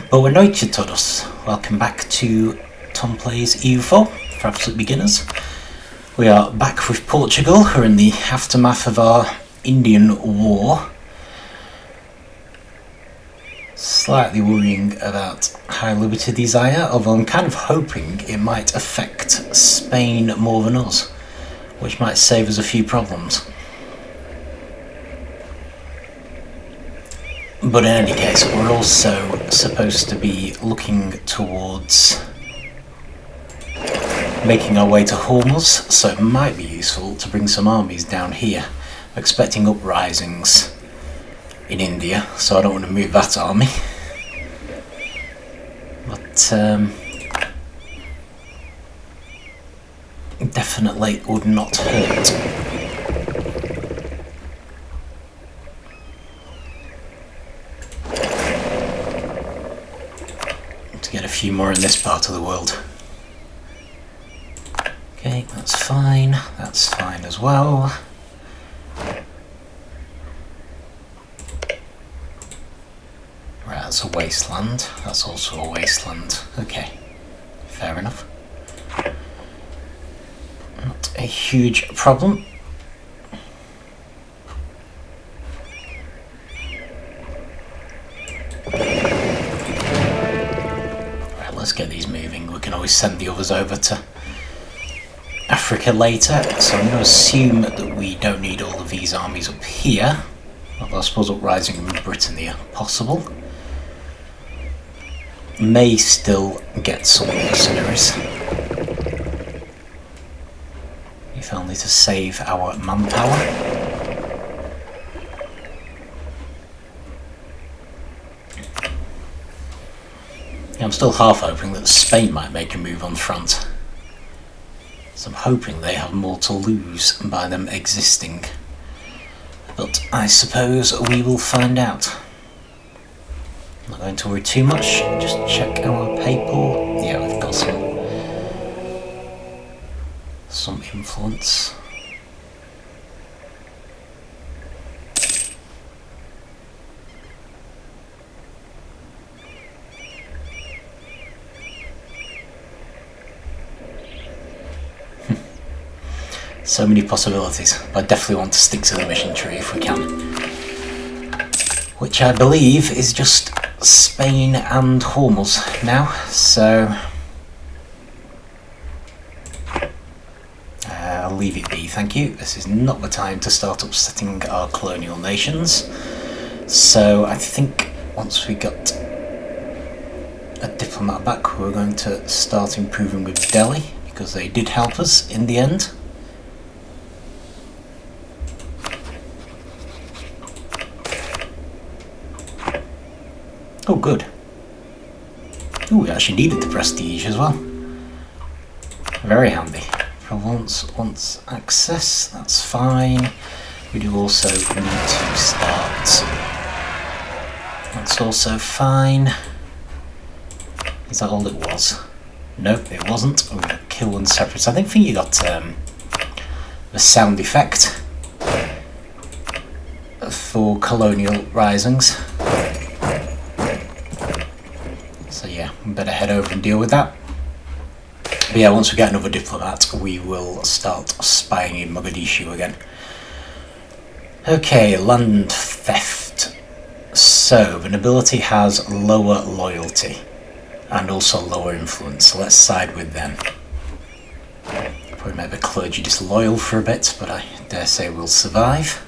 Boa noite todos. Welcome back to Tom Plays EUIV for absolute beginners. We are back with Portugal, who are in the aftermath of our Indian War. Slightly worrying about high liberty desire, although I'm kind of hoping it might affect Spain more than us, which might save us a few problems. But in any case, we're also supposed to be looking towards making our way to Hormuz, so it might be useful to bring some armies down here. I'm expecting uprisings in India, so I don't want to move that army. But definitely would not hurt. To get a few more in this part of the world. Okay, that's fine as well. Right, that's a wasteland. That's also a wasteland. Okay, fair enough. Not a huge problem. Right, let's get these moving. We can always send the others over to Africa later, so I'm going to assume that we don't need all of these armies up here. Although I suppose uprising in Brittany are possible. May still get some mercenaries, if only to save our manpower. Yeah, I'm still half hoping that Spain might make a move on France. So I'm hoping they have more to lose by them existing. But I suppose we will find out. I'm not going to worry too much, just check our papal. Yeah, we've got some influence. So many possibilities, but I definitely want to stick to the mission tree if we can. Which I believe is just Spain and Hormuz now, so I'll leave it be, thank you. This is not the time to start upsetting our colonial nations. So I think once we got a diplomat back, we're going to start improving with Delhi, because they did help us in the end. Oh, good. Oh, we actually needed the prestige as well. Very handy. Provence wants access, that's fine. We do also need to start. That's also fine. Is that all it was? Nope, it wasn't. We got kill one separate. I think you got the sound effect for colonial risings. So yeah, we better head over and deal with that. But yeah, once we get another diplomat, we will start spying in Mogadishu again. Okay, land theft. So, the nobility has lower loyalty and also lower influence, so let's side with them. Probably make the clergy disloyal for a bit, but I dare say we'll survive.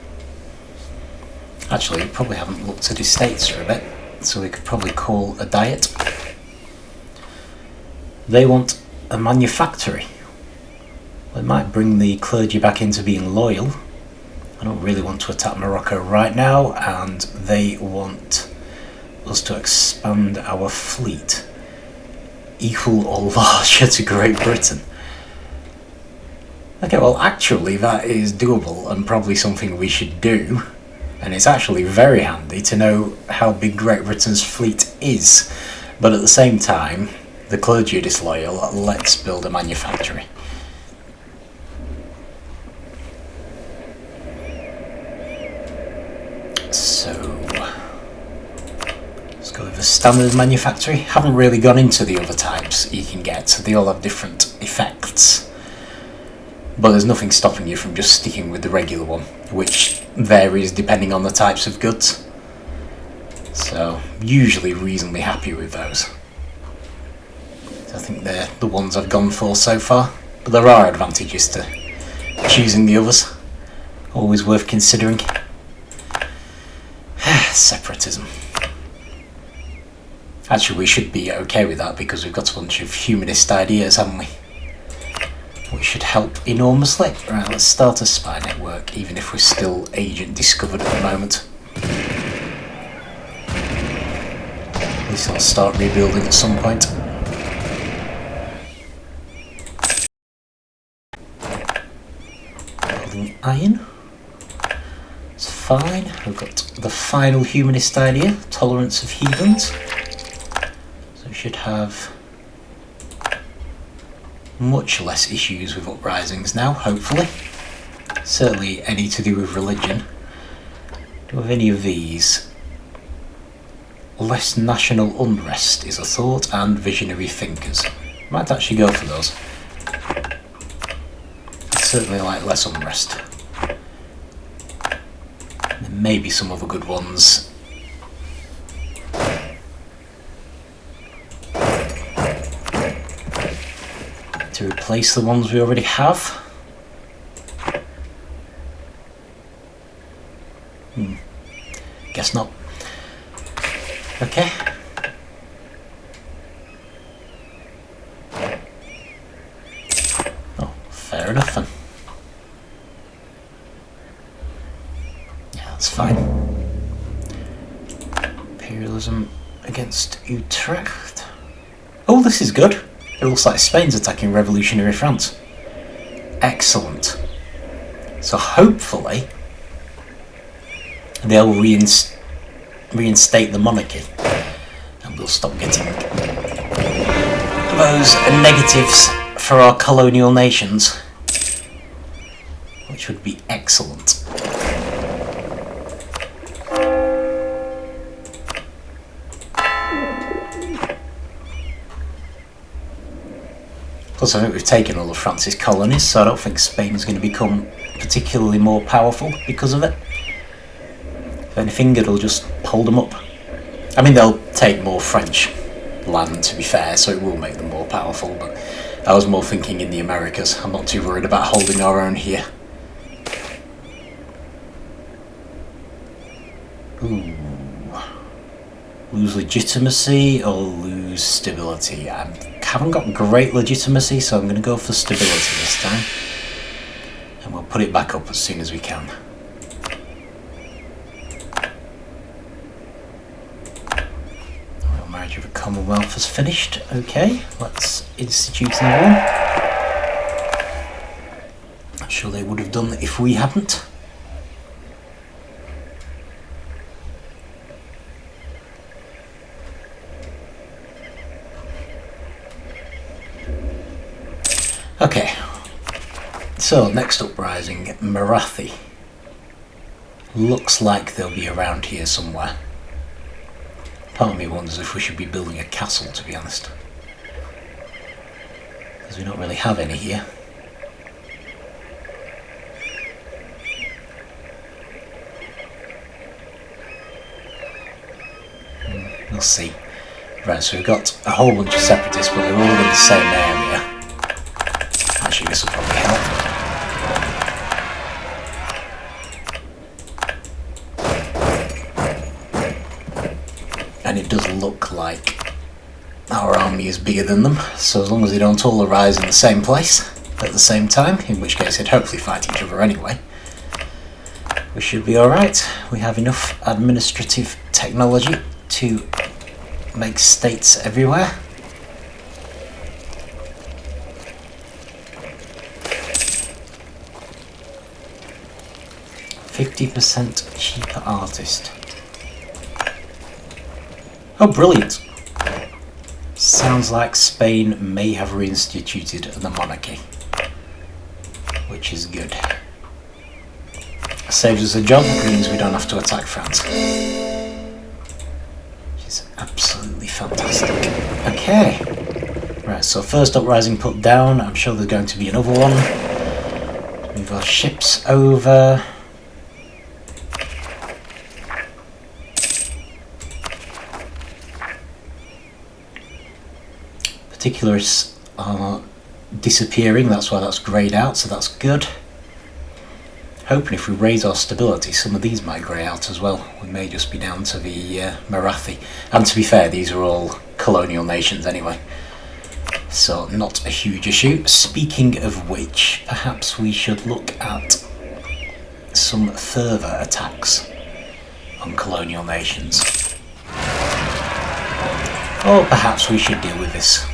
Actually, we probably haven't looked at estates for a bit, so we could probably call a diet. They want a manufactory. Well, it might bring the clergy back into being loyal. I don't really want to attack Morocco right now, and they want us to expand our fleet equal or larger to Great Britain. Okay, well actually that is doable and probably something we should do. And it's actually very handy to know how big Great Britain's fleet is. But at the same time, the clergy are disloyal, let's build a manufactory. So, let's go with the standard manufactory. Haven't really gone into the other types you can get. They all have different effects. But there's nothing stopping you from just sticking with the regular one, which varies depending on the types of goods. So, usually reasonably happy with those. So I think they're the ones I've gone for so far. But there are advantages to choosing the others. Always worth considering. Separatism. Actually, we should be okay with that because we've got a bunch of humanist ideas, haven't we? Which should help enormously. Right, let's start a spy network, even if we're still agent discovered at the moment. At least I'll start rebuilding at some point. Building iron. It's fine. We've got the final humanist idea, tolerance of heathens. So we should have much less issues with uprisings now, hopefully. Certainly any to do with religion. Do we have any of these? Less national unrest is a thought, and visionary thinkers. Might actually go for those. I certainly like less unrest. There may be some other good ones. To replace the ones we already have. Guess not. Okay. Oh, fair enough then. Yeah, that's fine. Imperialism against Utrecht. Oh, this is good. It looks like Spain's attacking revolutionary France. Excellent. So hopefully they'll reinstate the monarchy and we'll stop getting those negatives for our colonial nations, which would be excellent. Plus, I think we've taken all of France's colonies, so I don't think Spain is going to become particularly more powerful because of it. If anything, it'll just hold them up. I mean, they'll take more French land, to be fair, so it will make them more powerful, but I was more thinking in the Americas. I'm not too worried about holding our own here. Ooh. Lose legitimacy or lose stability? I haven't got great legitimacy, so I'm going to go for stability this time. And we'll put it back up as soon as we can. Royal Marriage of a Commonwealth is finished. Okay, let's institute another one. I'm sure they would have done it if we hadn't. Okay, so next uprising, Marathi. Looks like they'll be around here somewhere. Part of me wonders if we should be building a castle, to be honest. Because we don't really have any here. We'll see. Right, so we've got a whole bunch of separatists, but they're all in the same area. Actually, this will probably help. And it does look like our army is bigger than them, so as long as they don't all arise in the same place at the same time, in which case they'd hopefully fight each other anyway, we should be alright. We have enough administrative technology to make states everywhere. %50 cheaper artist. Oh, brilliant! Sounds like Spain may have reinstituted the monarchy, which is good. Saves us a job, means we don't have to attack France. Which is absolutely fantastic. Okay. Right, so first uprising put down. I'm sure there's going to be another one. Move our ships over. Particulars are disappearing, that's why that's greyed out, so that's good. Hoping if we raise our stability, some of these might grey out as well. We may just be down to the Marathi. And to be fair, these are all colonial nations anyway, so not a huge issue. Speaking of which, perhaps we should look at some further attacks on colonial nations. Or perhaps we should deal with this.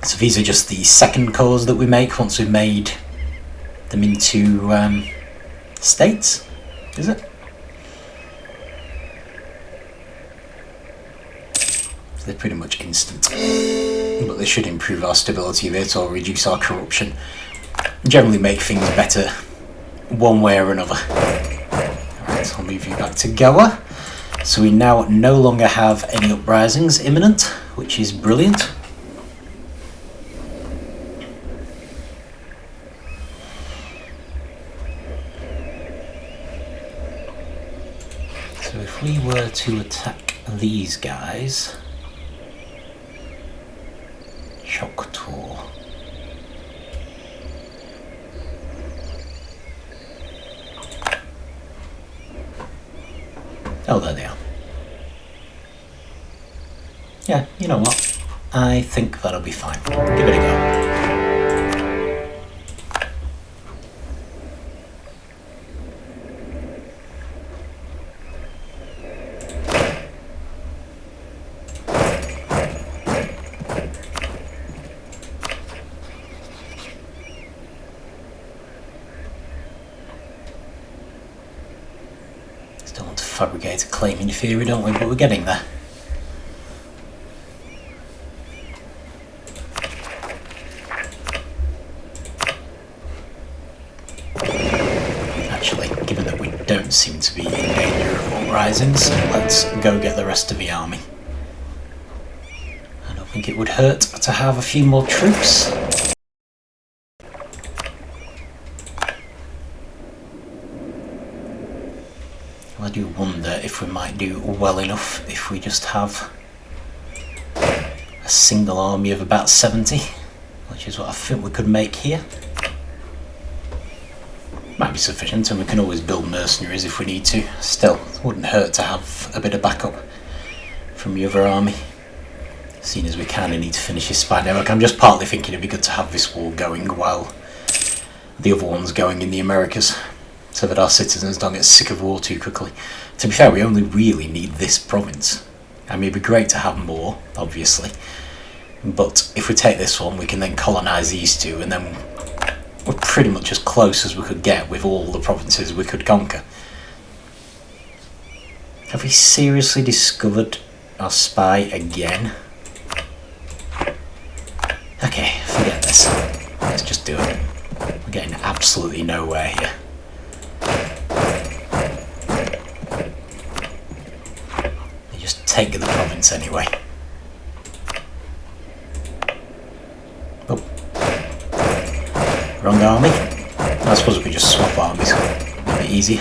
So these are just the second cores that we make once we've made them into states, is it? So they're pretty much instant, but they should improve our stability a bit or reduce our corruption. Generally make things better one way or another. Alright, I'll move you back to Goa. So we now no longer have any uprisings imminent, which is brilliant. So if we were to attack these guys, Choctaw. Oh, there they are. Yeah, you know what? I think that'll be fine. Give it a go. Still want to fabricate a claim in theory, don't we? But we're getting there. Given that we don't seem to be in danger of uprisings, let's go get the rest of the army. I don't think it would hurt to have a few more troops. I do wonder if we might do well enough if we just have a single army of about 70, which is what I think we could make here. Might be sufficient, and we can always build mercenaries if we need to. Still, it wouldn't hurt to have a bit of backup from the other army, seeing as we kind of need to finish this spy network. I'm just partly thinking it'd be good to have this war going while the other one's going in the Americas, so that our citizens don't get sick of war too quickly. To be fair, we only really need this province. I mean, it'd be great to have more, obviously, but if we take this one, we can then colonise these two, and then we're pretty much as close as we could get with all the provinces we could conquer. Have we seriously discovered our spy again? Okay, forget this. Let's just do it. We're getting absolutely nowhere here. They just take the province anyway. Wrong army? I suppose we could just swap armies. A bit easier.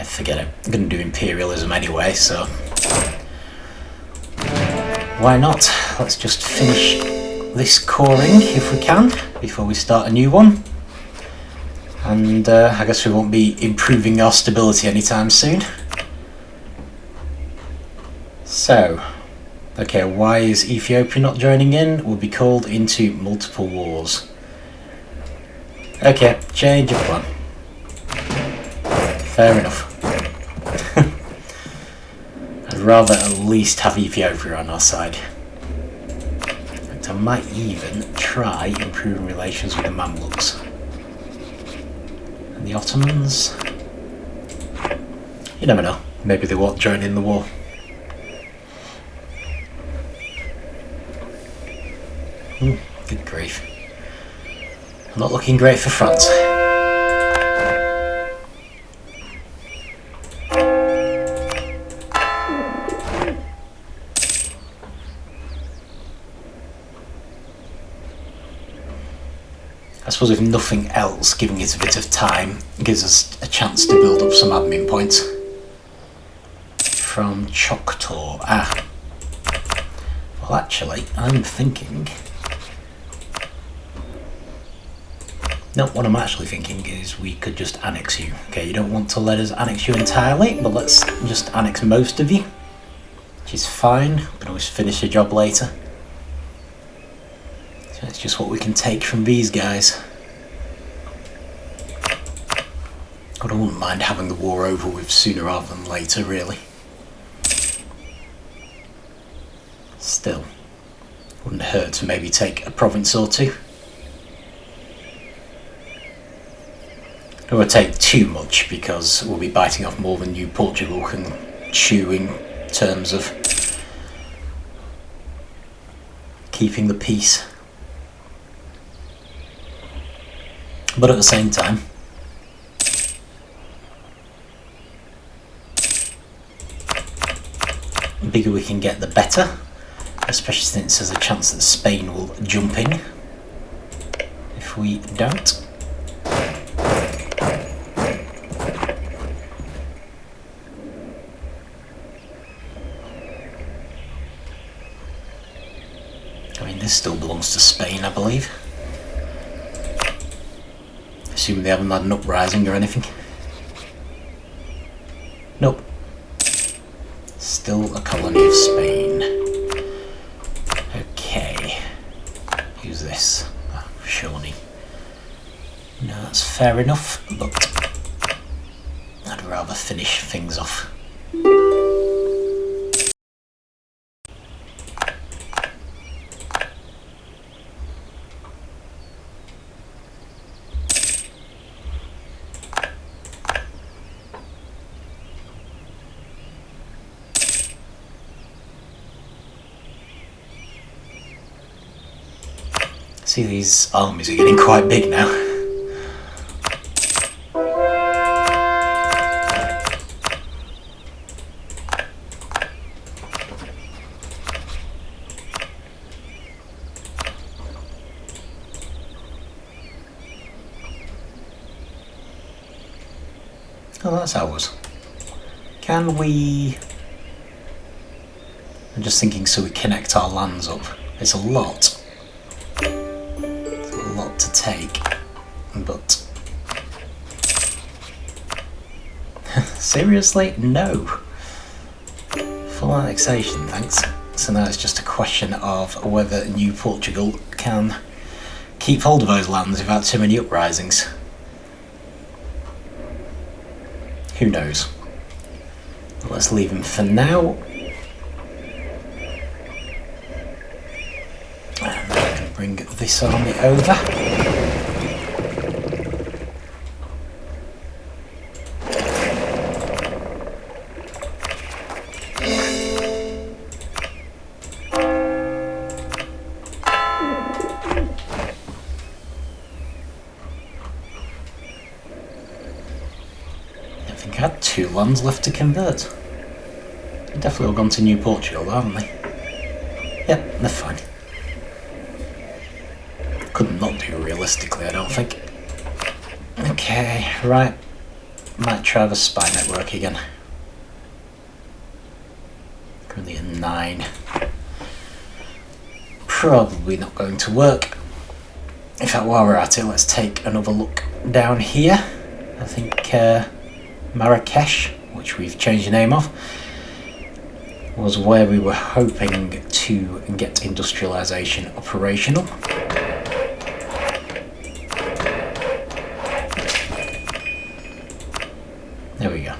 Forget it. I'm going to do imperialism anyway, so why not? Let's just finish this coring if we can before we start a new one. And I guess we won't be improving our stability anytime soon. So, okay, why is Ethiopia not joining in? We'll be called into multiple wars. Okay, change of plan. Fair enough. I'd rather at least have Ethiopia on our side. In fact, I might even try improving relations with the Mamluks. And the Ottomans? You never know. Maybe they won't join in the war. Good grief. Not looking great for France. I suppose if nothing else, giving it a bit of time gives us a chance to build up some admin points. From Choctaw. Well, actually, I'm thinking... No, what I'm actually thinking is we could just annex you. Okay, you don't want to let us annex you entirely, but let's just annex most of you. Which is fine, we can always finish the job later. So it's just what we can take from these guys. But I wouldn't mind having the war over with sooner rather than later, really. Still, wouldn't hurt to maybe take a province or two. It won't take too much because we'll be biting off more than New Portugal can chew in terms of keeping the peace. But at the same time, the bigger we can get, the better, especially since there's a chance that Spain will jump in if we don't. I mean, this still belongs to Spain, I believe. Assuming they haven't had an uprising or anything. Nope. Still a colony of Spain. Okay. Who's this? Oh, Shawnee. No, that's fair enough, but I'd rather finish things off. See, these armies are getting quite big now. Oh, that's ours. Can we... I'm just thinking so we connect our lands up. It's a lot. To take, but seriously, no. Full annexation, thanks. So now it's just a question of whether New Portugal can keep hold of those lands without too many uprisings. Who knows? Let's leave them for now. Bring this army over. I think I had 2 lands left to convert. They've definitely all gone to New Portugal, haven't they? Yep, they're fine. Could not do realistically, I don't think. Okay, right. Might try the spy network again. Currently a 9. Probably not going to work. In fact, while we're at it, let's take another look down here. I think Marrakesh, which we've changed the name of, was where we were hoping to get industrialization operational. There we go.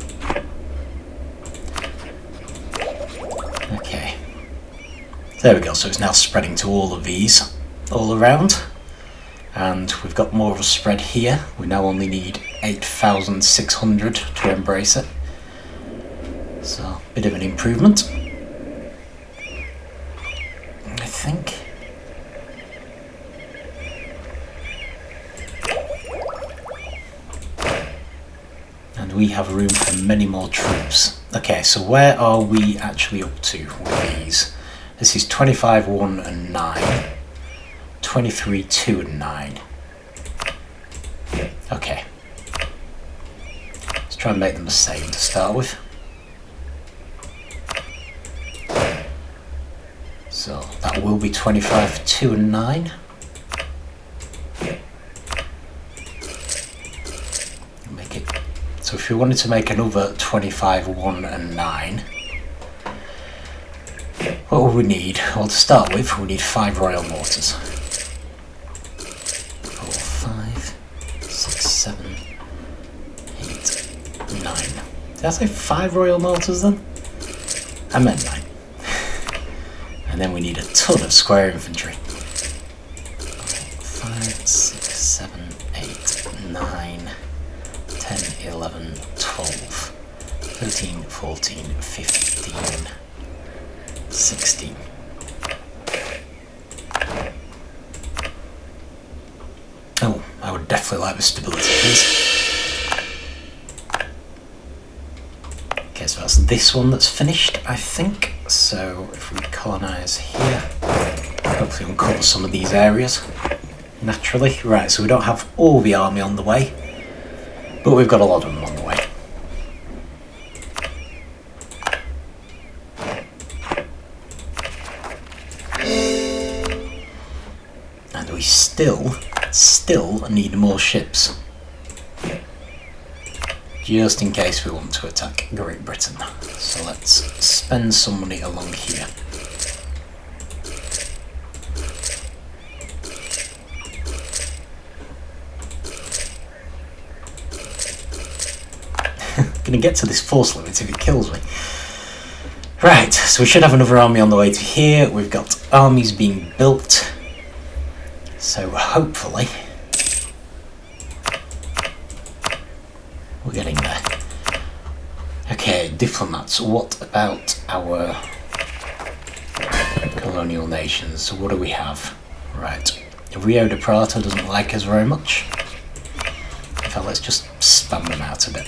Okay. There we go, so it's now spreading to all of these, all around. And we've got more of a spread here. We now only need 8,600 to embrace it. So, a bit of an improvement, I think. And we have room for many more troops. Okay, so where are we actually up to with these? This is 25, 1 and 9. 23, 2 and 9. Okay. Let's try and make them the same to start with. So that will be 25, 2 and 9. Make it. So if we wanted to make another 25, 1 and 9, what would we need? Well, to start with, we need 5 royal mortars. 4, 5, 6, 7, 8, 9. Did I say 5 royal mortars then? I meant 9. And then we need a ton of square infantry. 5, 6, 7, 8, 9, 10, 11, 12, 13, 14, 15, 16. Oh, I would definitely like the stability, please. Okay, so that's this one that's finished, I think. So if we colonise here, hopefully uncover some of these areas naturally. Right, so we don't have all the army on the way, but we've got a lot of them on the way. And we still need more ships, just in case we want to attack Great Britain. So let's spend some money along here. Gonna get to this force limit if it kills me. Right, so we should have another army on the way to here. We've got armies being built. So hopefully we're getting there. Okay, diplomats. What about our colonial nations? So what do we have? Right, Rio de Plata doesn't like us very much. In fact, let's just spam them out a bit.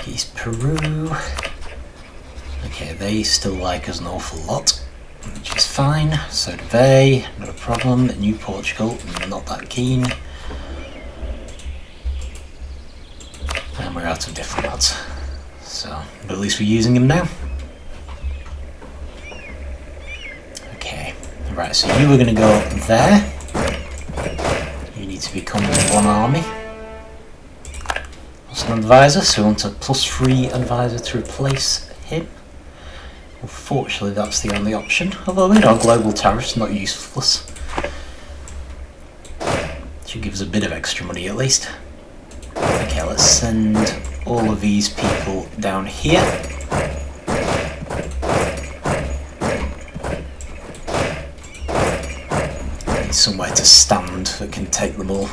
East Peru. Okay, they still like us an awful lot, which is fine. So do they, not a problem. New Portugal, not that keen. And we're out of diplomats. So, but at least we're using them now. Okay, right, so you were going to go there. You need to become one army. What's an advisor? So we want a +3 advisor to replace him. Unfortunately, that's the only option. Although, you know, global tariffs not useless. Should give us a bit of extra money at least. Okay, let's send all of these people down here. Need somewhere to stand that can take them all.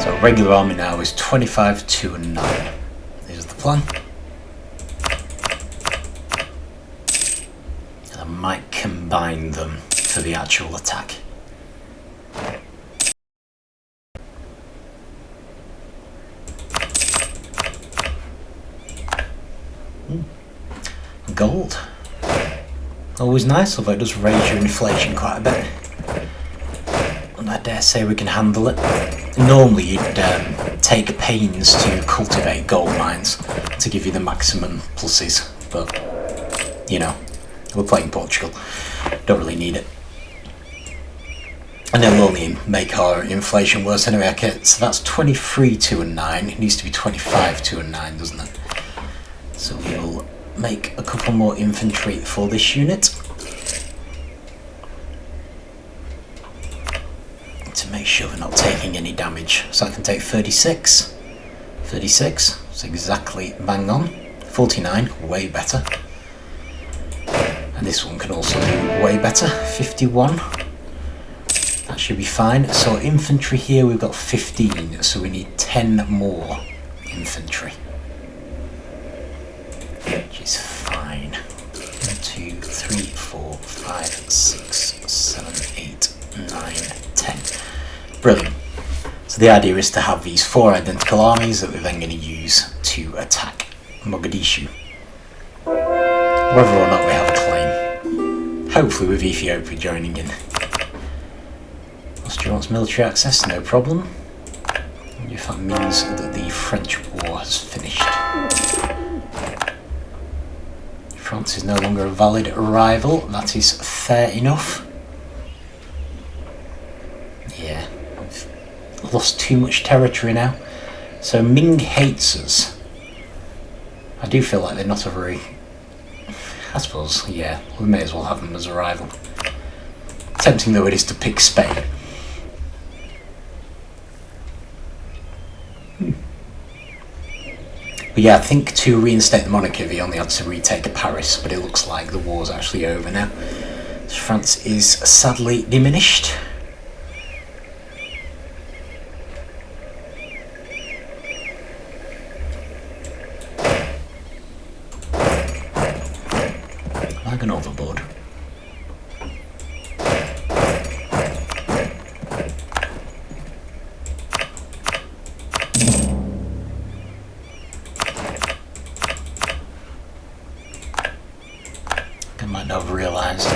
So regular army now is 25, 2 and 9. Here's the plan. And I might combine them for the actual attack. Gold. Always nice, although it does raise your inflation quite a bit. And I dare say we can handle it. Normally you'd take pains to cultivate gold mines to give you the maximum pluses, but you know, we're playing Portugal, don't really need it. And it'll only make our inflation worse anyway. Okay, so that's 23, 2 and 9. It needs to be 25, 2 and 9, doesn't it? So we'll make a couple more infantry for this unit to make sure we're not taking any damage. So I can take 36, 36, it's exactly bang on. 49, way better. And this one can also do way better. 51. That should be fine. So infantry here we've got 15, so we need 10 more infantry. Which is fine. 1, 2, 3, 4, 5, 6, 7, 8, 9, 10. Brilliant. So the idea is to have these 4 identical armies that we're then going to use to attack Mogadishu. Whether or not we have a claim. Hopefully with Ethiopia joining in. Austria wants military access, no problem. If that means that the French war has finished. France is no longer a valid rival, that is fair enough. Yeah, we've lost too much territory now. So Ming hates us. I do feel like they're not a very... I suppose, yeah, we may as well have them as a rival. Tempting though it is to pick Spain. But yeah, I think to reinstate the monarchy they only had to retake Paris, but it looks like the war's actually over now. So France is sadly diminished. Have I gone overboard?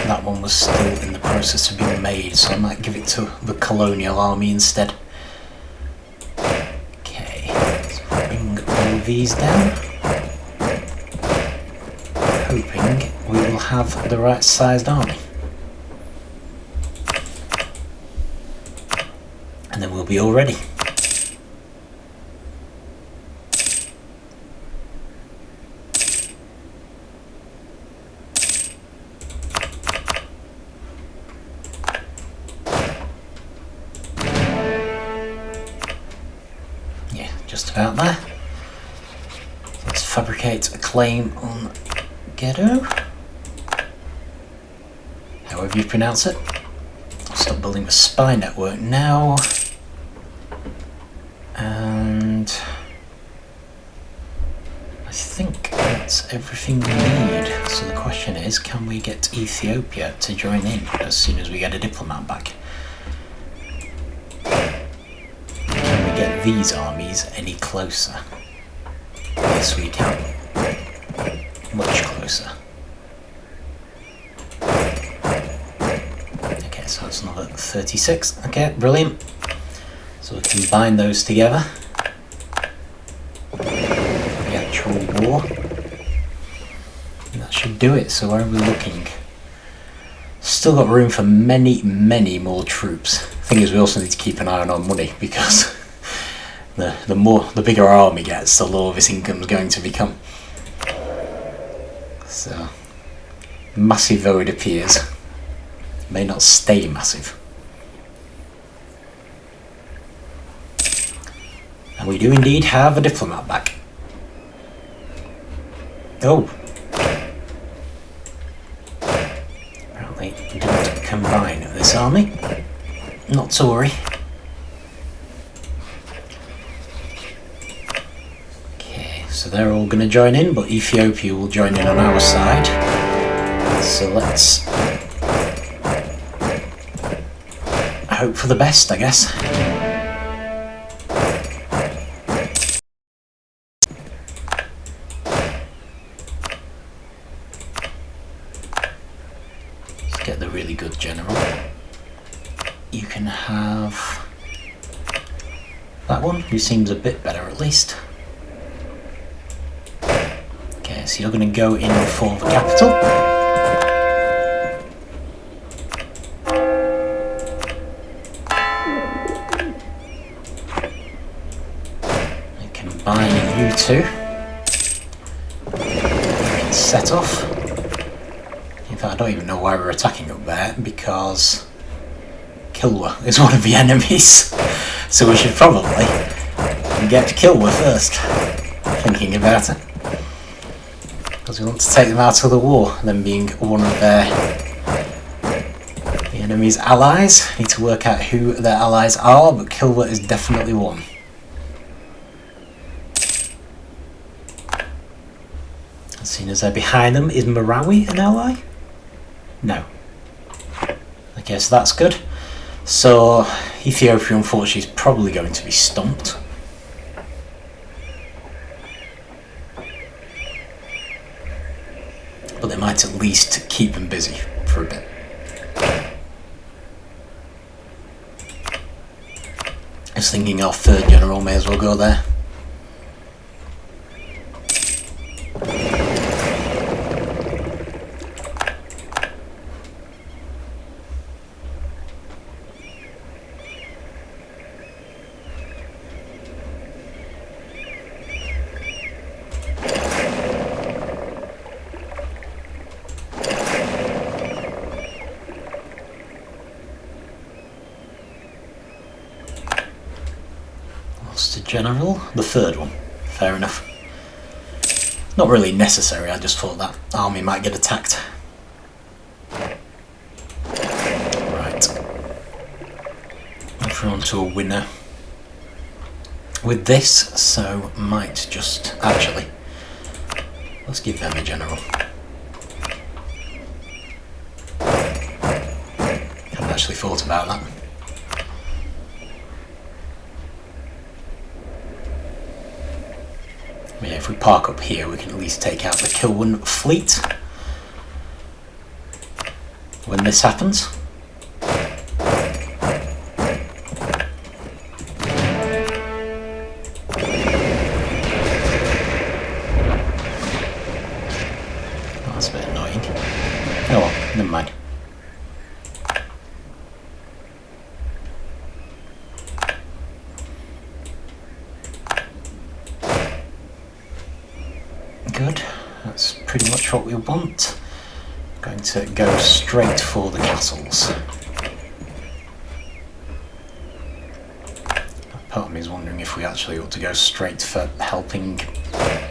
That one was still in the process of being made, so I might give it to the colonial army instead. Okay, so bring all of these down. Hoping we will have the right sized army. And then we'll be all ready. Just about there. Let's fabricate a claim on Gedo. However you pronounce it. I'll start building the spy network now. And I think that's everything we need. So the question is, can we get Ethiopia to join in as soon as we get a diplomat back? Get these armies any closer? Yes, we can. Much closer. Okay, so it's another 36. Okay, brilliant. So we combine those together. The actual war. And that should do it. So where are we looking? Still got room for many, many more troops. Thing is, we also need to keep an eye on our money because the bigger our army gets, the lower this income is going to become. So, massive though it appears, may not stay massive. And we do indeed have a diplomat back. Oh. Apparently didn't combine this army. Not to worry. So they're all going to join in, but Ethiopia will join in on our side. So let's hope for the best, I guess. Let's get the really good general. You can have that one, who seems a bit better at least. So you're going to go in for the capital. And combine you two. You can set off. In fact, I don't even know why we're attacking up there, because Kilwa is one of the enemies. So we should probably get Kilwa first, thinking about it. because we want to take them out of the war, them being one of the enemy's allies. Need to work out who their allies are, but Kilwa is definitely one. As soon as they're behind them, is Marawi an ally? No. Okay, so that's good. So Ethiopia unfortunately is probably going to be stumped. But they might at least keep them busy for a bit. I was thinking our third general may as well go there. General, the third one. Fair enough. Not really necessary, I just thought that army might get attacked. Right. We're on to a winner with this, so might just... Actually, let's give them a general. Haven't actually thought about that. Yeah, if we park up here, we can at least take out the Kilwan fleet when this happens. Oh, that's a bit annoying. Oh well, never mind. Good, that's pretty much what we want. Going to go straight for the castles. Part of me is wondering if we actually ought to go straight for helping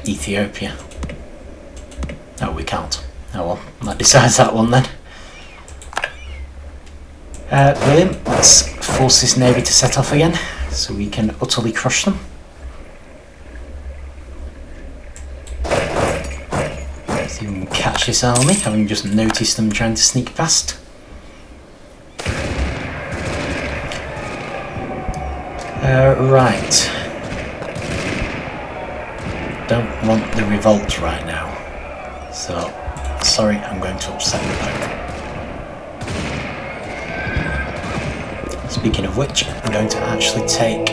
Ethiopia. No, we can't. Oh well, that decides that one then. Brilliant, let's force this navy to set off again so we can utterly crush them. Catch this army, having just noticed them trying to sneak past. Right. Don't want the revolt right now. So, sorry, I'm going to upset the Pope. Speaking of which, I'm going to actually take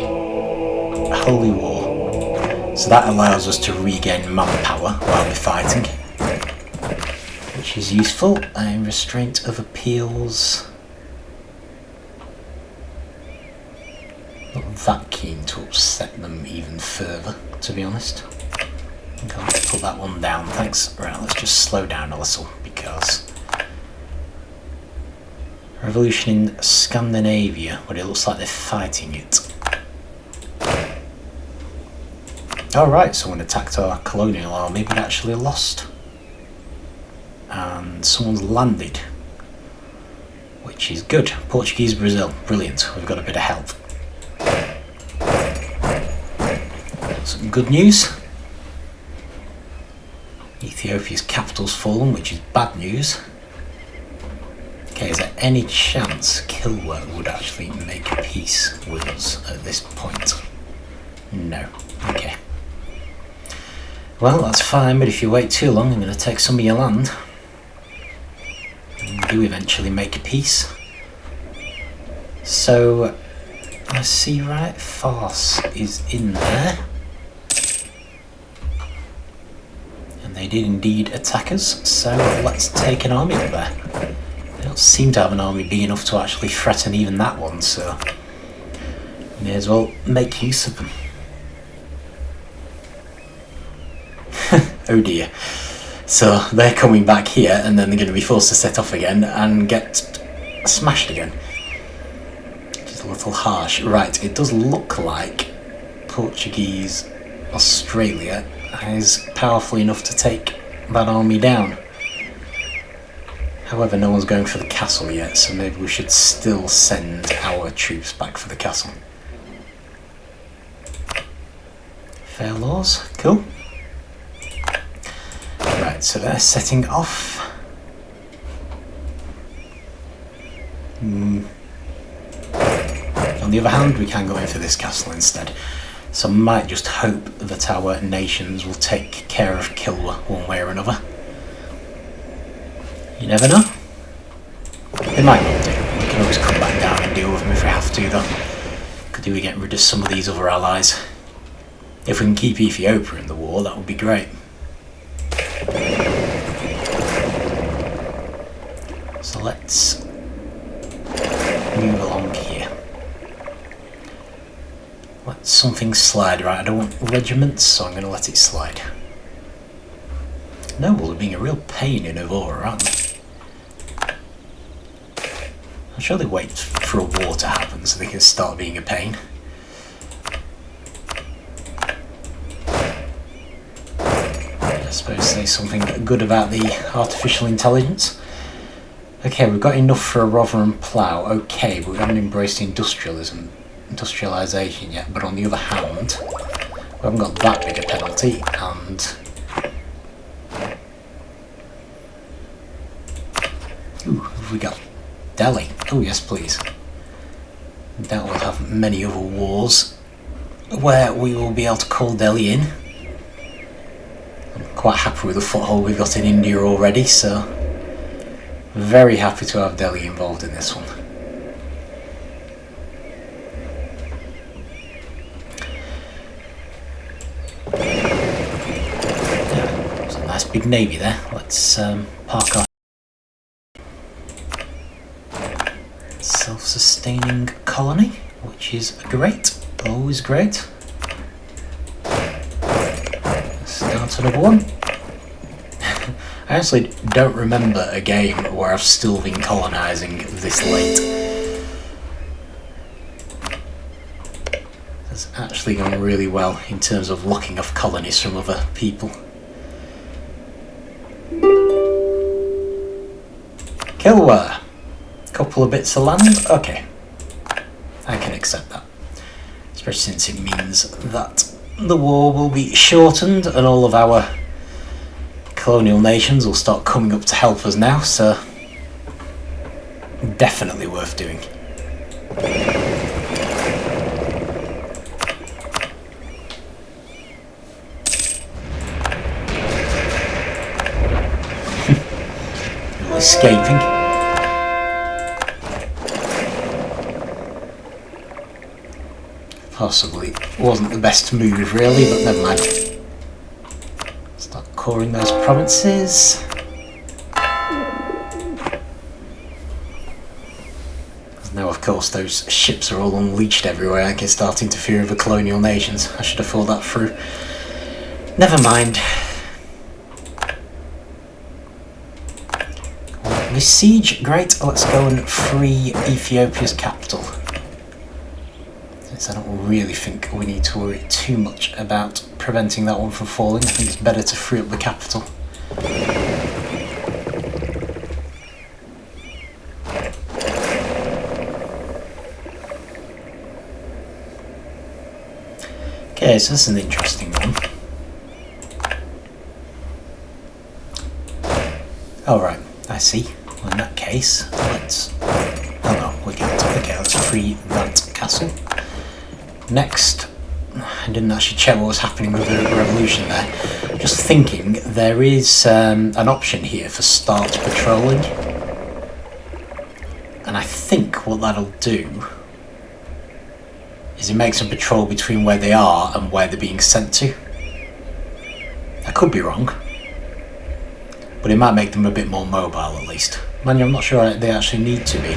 Holy War. So that allows us to regain manpower while we're fighting, which is useful. Restraint of appeals. Not that keen to upset them even further, to be honest. I think I'll put that one down, thanks. Right, let's just slow down a little, because revolution in Scandinavia, where it looks like they're fighting it. Alright, someone attacked our colonial army but actually lost. And someone's landed, which is good. Portuguese Brazil, brilliant. We've got a bit of help. Some good news. Ethiopia's capital's fallen, which is bad news. Okay, is there any chance Kilwa would actually make peace with us at this point? No. Okay. Well, that's fine, but if you wait too long, I'm going to take some of your land. And do eventually make peace. So, I see right, Farce is in there. And they did indeed attack us, so let's take an army up there. They don't seem to have an army big enough to actually threaten even that one, so may as well make use of them. Oh dear. So they're coming back here and then they're going to be forced to set off again and get smashed again. Which is a little harsh. Right, it does look like Portuguese Australia is powerful enough to take that army down. However, no one's going for the castle yet, so maybe we should still send our troops back for the castle. Fair laws, cool. Right, so they're setting off. On the other hand, we can go in for this castle instead. So I might just hope that our nations will take care of Kilwa one way or another. You never know. They might not do. We can always come back down and deal with them if we have to, though. Could do with getting rid of some of these other allies. If we can keep Ethiopia in the war, that would be great. So let's move along here. Let something slide. Right, I don't want regiments, so I'm going to let it slide. Nobles are being a real pain in Evora, aren't they? I'm sure they wait for a war to happen so they can start being a pain. I suppose say something good about the artificial intelligence. Okay, we've got enough for a Rotherham plough, okay, but we haven't embraced industrialisation yet. But on the other hand, we haven't got that big a penalty, and ooh, have we got Delhi? Oh yes, please. That will have many other wars where we will be able to call Delhi in. I'm quite happy with the foothold we've got in India already, so very happy to have Delhi involved in this one. Yeah, there's a nice big navy there. Let's park our self-sustaining colony, which is great, always great. Start another one. I actually don't remember a game where I've still been colonising this late. It's actually gone really well in terms of locking off colonies from other people. Kilwa. Couple of bits of land. Okay. I can accept that. Especially since it means that the war will be shortened and all of our colonial nations will start coming up to help us now, so definitely worth doing. Escaping. Possibly wasn't the best move really, but never mind. Start coring those provinces. Now of course those ships are all unleashed everywhere and can start to interfere with the colonial nations. I should have thought that through. Never mind. This siege, great, let's go and free Ethiopia's capital. Since I don't really think we need to worry too much about preventing that one from falling, I think it's better to free up the capital. Okay, so this is an interesting one. Alright, I see. Well, in that case, let's... Oh no, we can't. Okay, let's free that castle. Next, I didn't actually check what was happening with the revolution there. Just thinking, there is an option here for start patrolling. And I think what that'll do is it makes them patrol between where they are and where they're being sent to. I could be wrong, but it might make them a bit more mobile at least. Mind you, I'm not sure they actually need to be.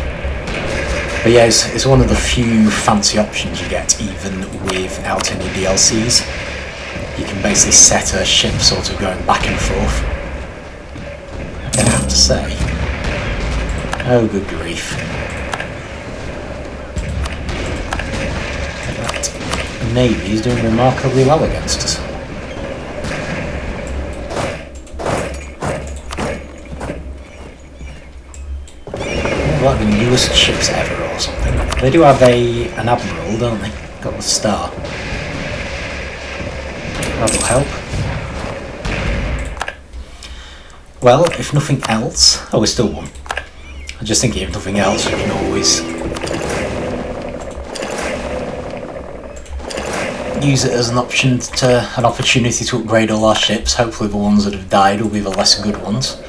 But yeah, it's one of the few fancy options you get even without any DLCs. You can basically set a ship sort of going back and forth. I have to say, oh good grief. That navy is doing remarkably well against us. slowest ships ever or something. They do have an admiral, don't they? Got the star. That'll help. Well, if nothing else... Oh, we still won. I'm just thinking, if nothing else, we can always use it as an opportunity to upgrade all our ships. Hopefully the ones that have died will be the less good ones.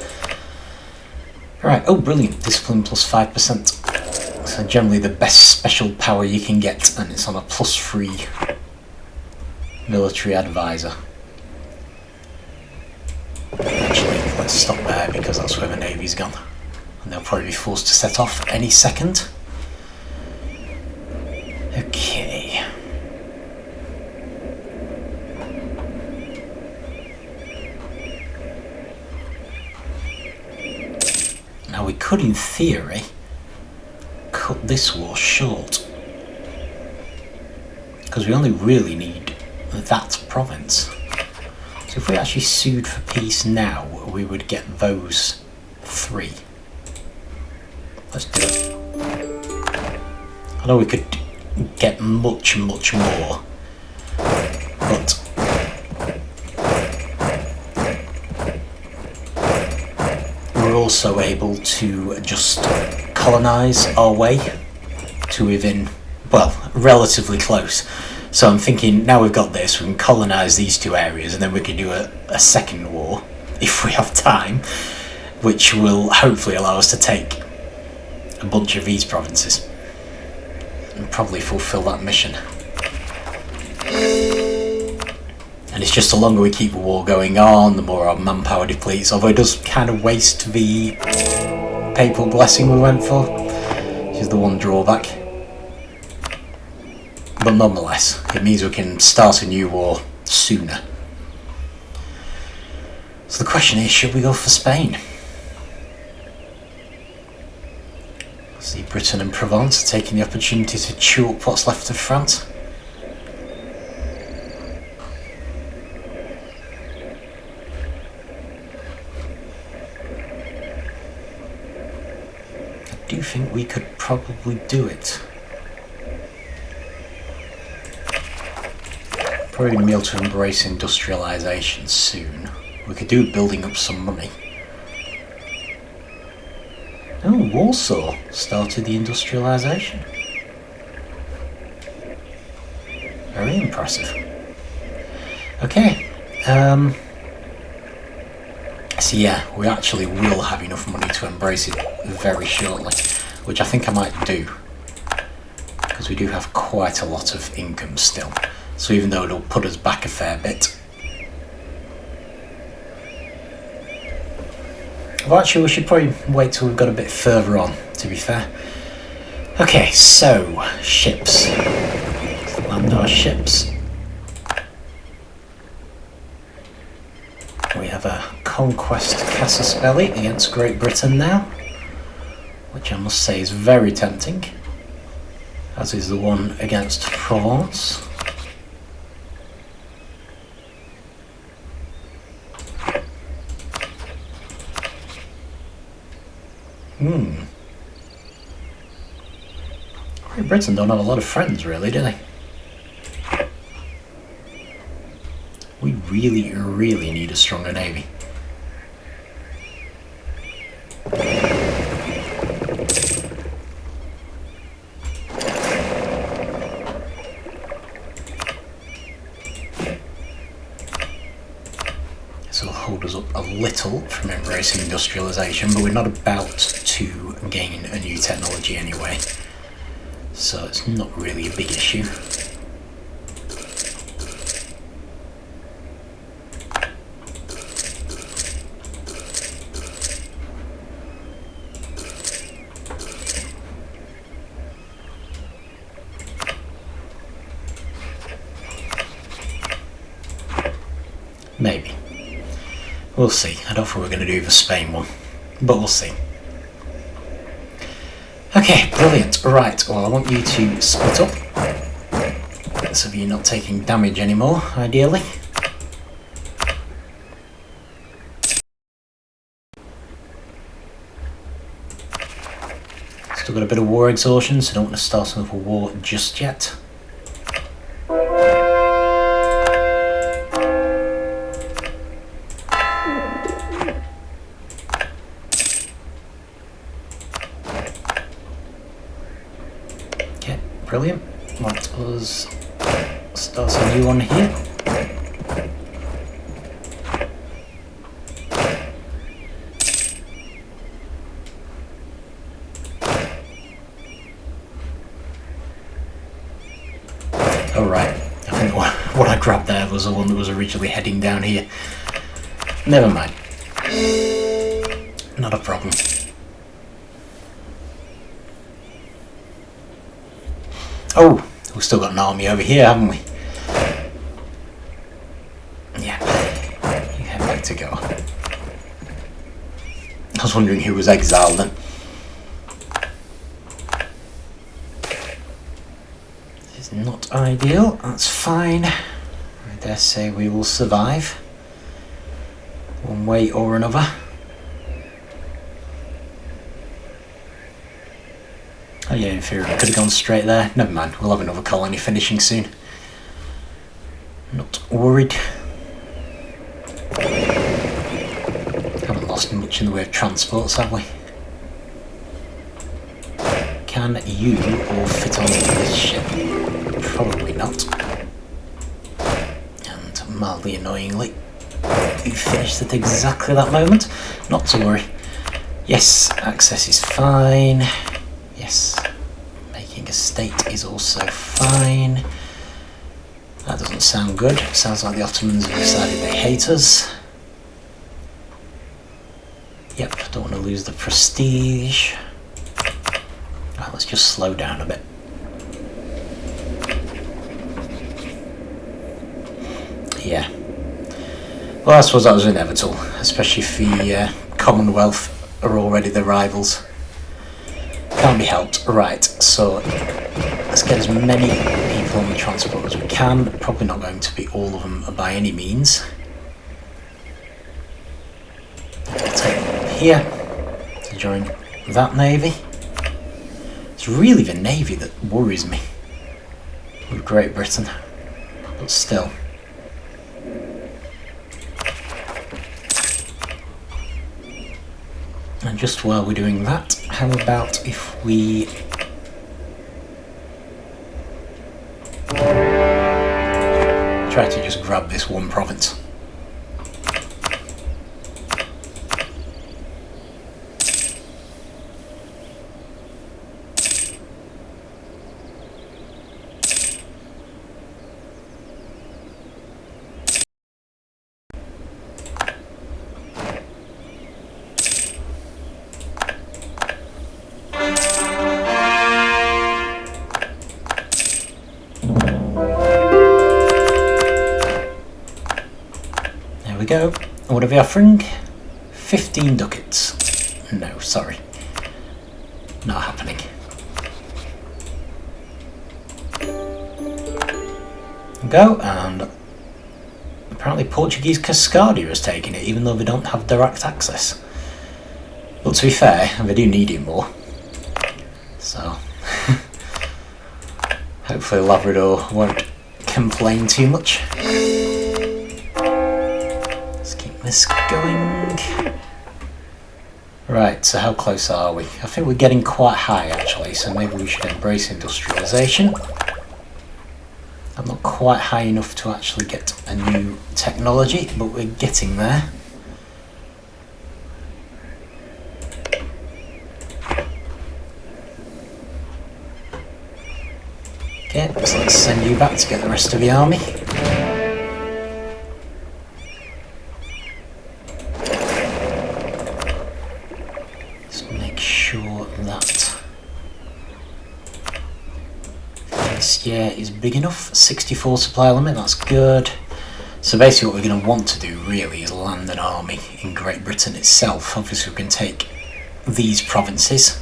Right, oh brilliant, discipline plus 5%. So generally the best special power you can get, and it's on a +3 military advisor. Actually, let's stop there because that's where the Navy's gone. And they'll probably be forced to set off any second. Okay. Now we could, in theory, cut this war short. Because we only really need that province. So if we actually sued for peace now, we would get those 3. Let's do it. I know we could get much, much more, but we're also able to just colonise our way to within, well, relatively close. So I'm thinking, now we've got this, we can colonise these 2 areas, and then we can do a second war, if we have time, which will hopefully allow us to take a bunch of these provinces and probably fulfill that mission. And it's just the longer we keep the war going on, the more our manpower depletes, although it does kind of waste the papal blessing we went for, which is the one drawback. But nonetheless, it means we can start a new war sooner. So the question is, should we go for Spain? See, Britain and Provence are taking the opportunity to chew up what's left of France. I do think we could probably do it. Probably going to be able to embrace industrialisation soon. We could do building up some money. Oh, Warsaw started the industrialisation. Very impressive. Okay. So yeah, we actually will have enough money to embrace it very shortly, which I think I might do, because we do have quite a lot of income still. So even though it'll put us back a fair bit. Well, actually, we should probably wait till we've got a bit further on, to be fair. Okay, so, ships. Let's land our ships. We have a Conquest Casaspelli against Great Britain now, which I must say is very tempting, as is the one against Provence. Great Britain don't have a lot of friends, really, do they? We really, really need a stronger navy. This will hold us up a little from embracing industrialisation, but we're not about to gain a new technology anyway, so it's not really a big issue. Maybe. We'll see. I don't think we're going to do the Spain one, but we'll see. Okay, brilliant. Right, well, I want you to split up, so you're not taking damage anymore, ideally. Still Still got a bit of war exhaustion, so don't want to start another war just yet. Okay, brilliant. Let us start a new one here. Oh right, I think what I grabbed there was the one that was originally heading down here. Never mind. Not a problem. Oh, we've still got an army over here, haven't we? Yeah, you head back to go. I was wondering who was exiled then. This is not ideal, that's fine. I dare say we will survive, one way or another. Oh yeah, in theory, I could have gone straight there. Never mind, we'll have another colony finishing soon. Not worried. Haven't lost much in the way of transports, have we? Can you all fit on this ship? Probably not. And mildly annoyingly, you finished at exactly that moment. Not to worry. Yes, access is fine. Yes, making a state is also fine. That doesn't sound good. Sounds like the Ottomans have decided they hate us. Yep, don't want to lose the prestige. Right, let's just slow down a bit. Yeah. Well, I suppose that was inevitable, especially if the Commonwealth are already the rivals. Can't be helped. Right, so let's get as many people on the transport as we can. Probably not going to be all of them by any means. I'll take them here to join that navy. It's really the navy that worries me with Great Britain, but still. And just while we're doing that, how about if we try to just grab this one province? Go. What are we offering? 15 ducats. No, sorry. Not happening. Go, and apparently Portuguese Cascadia has taken it, even though they don't have direct access. But to be fair, they do need it more. So, hopefully Labrador won't complain too much. This going. Right, so how close are we? I think we're getting quite high actually, so maybe we should embrace industrialisation. I'm not quite high enough to actually get a new technology, but we're getting there. Okay, so let's send you back to get the rest of the army. Yeah, is big enough. 64 supply limit, that's good. So basically what we're going to want to do really is land an army in Great Britain itself. Obviously we can take these provinces,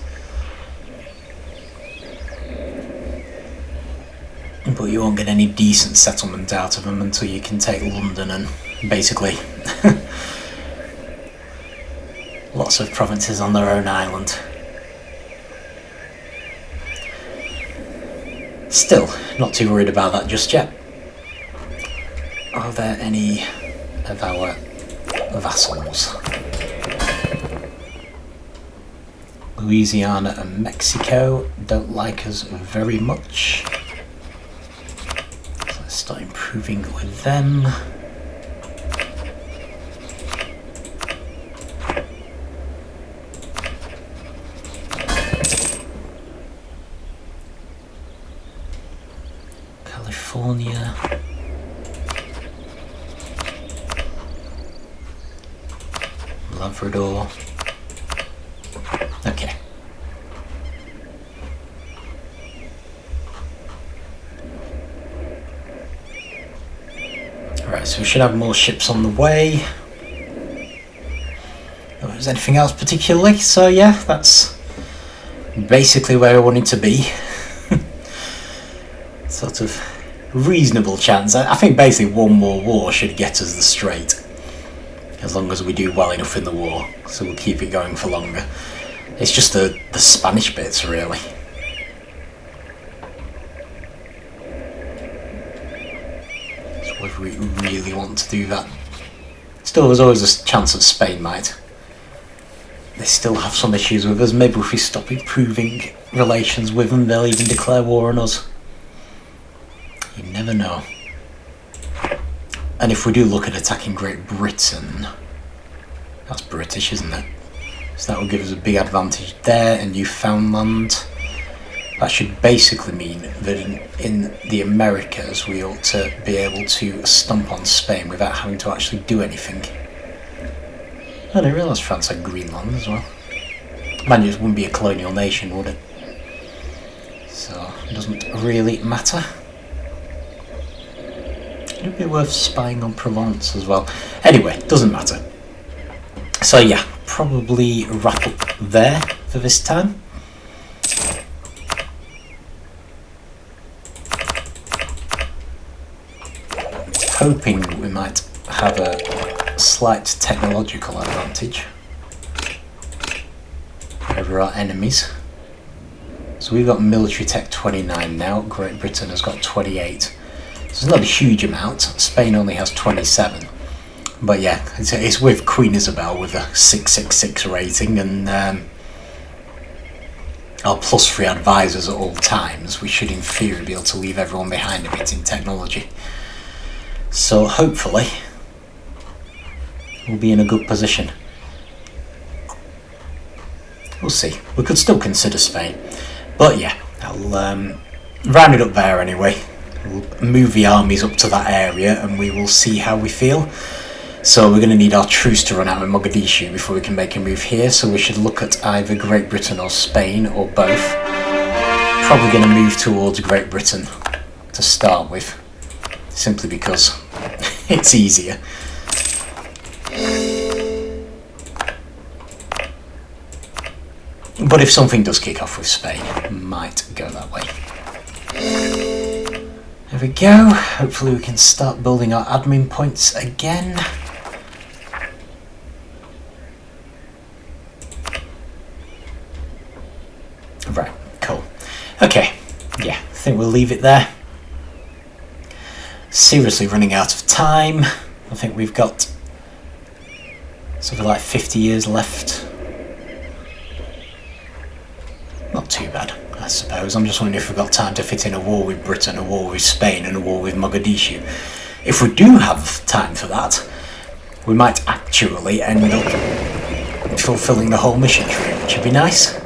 but you won't get any decent settlement out of them until you can take London and basically lots of provinces on their own island. Still, not too worried about that just yet. Are there any of our vassals? Louisiana and Mexico don't like us very much. So let's start improving with them. California. Labrador. Okay. Alright, so we should have more ships on the way. If there's anything else particularly, so yeah, that's basically where I wanted to be. Sort of reasonable chance. I think basically one more war should get us the Strait. As long as we do well enough in the war, so we'll keep it going for longer. It's just the Spanish bits, really. So whether we really want to do that. Still, there's always a chance that Spain might. They still have some issues with us. Maybe if we stop improving relations with them, they'll even declare war on us. You never know. And if we do look at attacking Great Britain, that's British, isn't it? So that will give us a big advantage there in Newfoundland. That should basically mean that in the Americas we ought to be able to stomp on Spain without having to actually do anything. I didn't realise France had Greenland as well. Man, it wouldn't be a colonial nation, would it? So it doesn't really matter. It would be worth spying on Provence as well. Anyway, doesn't matter. So yeah, probably wrap up there for this time. Hoping we might have a slight technological advantage over our enemies. So we've got military tech 29 now, Great Britain has got 28. So it's not a huge amount. Spain only has 27. But yeah, it's with Queen Isabel with a 666 rating and our +3 advisors at all times. We should in theory be able to leave everyone behind a bit in technology. So hopefully we'll be in a good position. We'll see. We could still consider Spain. But yeah, I'll round it up there anyway. We'll move the armies up to that area and we will see how we feel. So we're going to need our truce to run out of Mogadishu before we can make a move here. So we should look at either Great Britain or Spain or both. Probably going to move towards Great Britain to start with. Simply because it's easier. But if something does kick off with Spain, it might go that way. There we go. Hopefully we can start building our admin points again. Right, cool. Okay, yeah, I think we'll leave it there. Seriously running out of time. I think we've got something like 50 years left. Not too bad, I suppose. I'm just wondering if we've got time to fit in a war with Britain, a war with Spain and a war with Mogadishu. If we do have time for that, we might actually end up fulfilling the whole mission tree, which would be nice.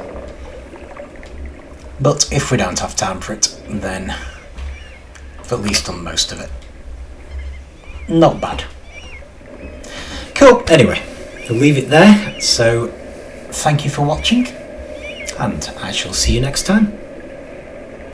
But if we don't have time for it, then I've at least done most of it. Not bad. Cool, anyway, we'll leave it there. So thank you for watching, and I shall see you next time.